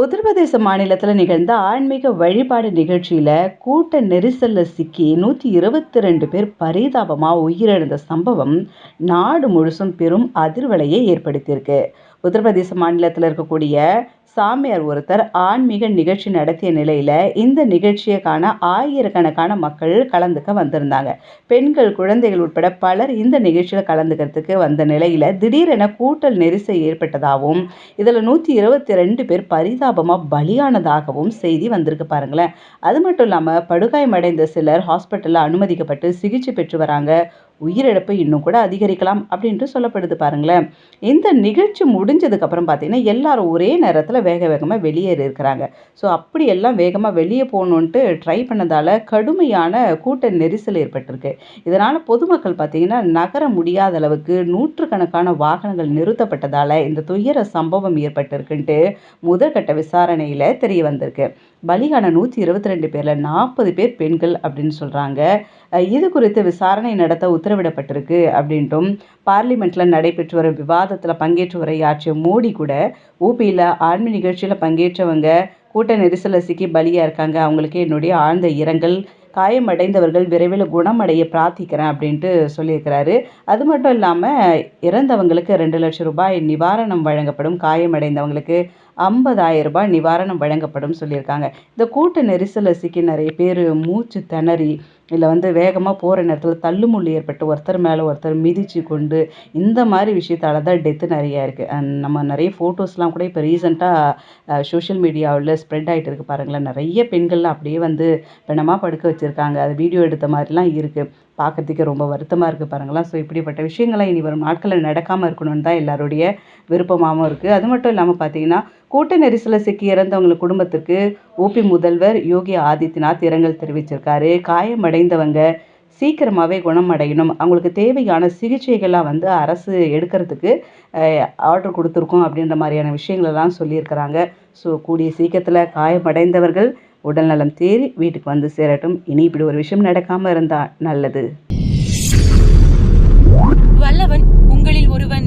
உத்தரப்பிரதேச மாநிலத்தில் நிகழ்ந்த ஆன்மீக வழிபாடு நிகழ்ச்சியில கூட்ட நெரிசல்ல சிக்கி 122 பேர் பரிதாபமா உயிரிழந்த சம்பவம் நாடு முழுசும் பெரும் அதிர்வலையை ஏற்படுத்தியிருக்கு. உத்தரப்பிரதேச மாநிலத்தில் இருக்கக்கூடிய சாமியார் ஒருத்தர் ஆன்மீக நிகழ்ச்சி நடத்திய நிலையில இந்த நிகழ்ச்சியை காண ஆயிரக்கணக்கான மக்கள் கலந்துக்க வந்திருந்தாங்க. பெண்கள், குழந்தைகள் உட்பட பலர் இந்த நிகழ்ச்சியில கலந்துக்கிறதுக்கு வந்த நிலையில திடீரென கூட்டல் நெரிசல் ஏற்பட்டதாகவும் இதில் 122 பேர் பரிதாபமாக பலியானதாகவும் செய்தி வந்திருக்கு பாருங்களேன். அது மட்டும் இல்லாமல் படுகாயமடைந்த சிலர் ஹாஸ்பிட்டலில் அனுமதிக்கப்பட்டு சிகிச்சை பெற்று வராங்க. உயிரிழப்பு இன்னும் கூட அதிகரிக்கலாம் அப்படின்ட்டு சொல்லப்படுது பாருங்களேன். இந்த நிகழ்ச்சி முடிஞ்சதுக்கு அப்புறம் பார்த்தீங்கன்னா எல்லாரும் ஒரே நேரத்தில் வேக வேகமாக வெளியேறி இருக்கிறாங்க. ஸோ அப்படி எல்லாம் வேகமாக வெளியே போகணுன்ட்டு ட்ரை பண்ணதால கடுமையான கூட்ட நெரிசல் ஏற்பட்டிருக்கு. இதனால் பொதுமக்கள் பார்த்தீங்கன்னா நகர முடியாத அளவுக்கு நூற்றுக்கணக்கான வாகனங்கள் நிறுத்தப்பட்டதால இந்த துயர சம்பவம் ஏற்பட்டிருக்குன்ட்டு முதற்கட்ட விசாரணையில் தெரிய வந்திருக்கு. பலியான 122 பேரில் 40 பேர் பெண்கள் அப்படின்னு சொல்கிறாங்க. இது குறித்து விசாரணை நடத்த உத்தரவிடப்பட்டிருக்கு அப்படின்ட்டும் பார்லிமெண்ட்டில் நடைபெற்று வரும் விவாதத்தில் பங்கேற்று உரையாற்றிய மோடி கூட ஊபியில் ஆன்மீக நிகழ்ச்சியில் பங்கேற்றவங்க கூட்ட நெரிசலில் சிக்கி பலியாக இருக்காங்க, அவங்களுக்கு என்னுடைய ஆழ்ந்த இரங்கல், காயமடைந்தவர்கள் விரைவில் குணமடைய பிரார்த்திக்கிறேன் அப்படின்ட்டு சொல்லியிருக்கிறாரு. அது மட்டும் இல்லாமல் இறந்தவங்களுக்கு 2 லட்சம் ரூபாய் நிவாரணம் வழங்கப்படும், காயமடைந்தவங்களுக்கு 50,000 ரூபாய் நிவாரணம் வழங்கப்படும் சொல்லியிருக்காங்க. இந்த கூட்ட நெரிசலில் சிக்கி நிறைய பேர் மூச்சு திணறி இல்லை வேகமாக போகிற நேரத்தில் தள்ளுமுள்ளு ஏற்பட்டு ஒருத்தர் மேலே ஒருத்தர் மிதித்து கொண்டு இந்த மாதிரி விஷயத்தால தான் டெத்து நிறையா இருக்குது. நம்ம நிறைய ஃபோட்டோஸ்லாம் கூட இப்போ ரீசெண்டாக சோஷியல் மீடியாவில் ஸ்ப்ரெட் ஆகிட்டு இருக்குது பாருங்களேன். நிறைய பெண்கள்லாம் அப்படியே பிணமாக படுக்க வச்சுருக்காங்க. அது வீடியோ எடுத்த மாதிரிலாம் இருக்குது. பார்க்கறதுக்கே ரொம்ப வருத்தமாக இருக்குது பாருங்களேன். ஸோ இப்படிப்பட்ட விஷயங்கள்லாம் இனி வரும் நாட்களில் நடக்காமல் இருக்கணும்னு தான் எல்லாருடைய விருப்பமாகவும் இருக்குது. அது மட்டும் இல்லாமல் பார்த்தீங்கன்னா கூட்ட நெரிசலில் சிக்கி இறந்தவங்க குடும்பத்துக்கு ஊபி முதல்வர் யோகி ஆதித்யநாத் இரங்கல் தெரிவிச்சிருக்காரு. காயமடைந்தவங்க சீக்கிரமாகவே குணமடையணும், அவங்களுக்கு தேவையான சிகிச்சைகள்லாம் அரசு எடுக்கிறதுக்கு ஆர்டர் கொடுத்துருக்கோம் அப்படின்ற மாதிரியான விஷயங்களெல்லாம் சொல்லியிருக்கிறாங்க. ஸோ கூடிய சீக்கிரத்தில் காயமடைந்தவர்கள் உடல்நலம் தேறி வீட்டுக்கு வந்து சேரட்டும். இனி இப்படி ஒரு விஷயம் நடக்காமல் இருந்தால் நல்லது. வல்லவன் உங்களில் ஒருவன்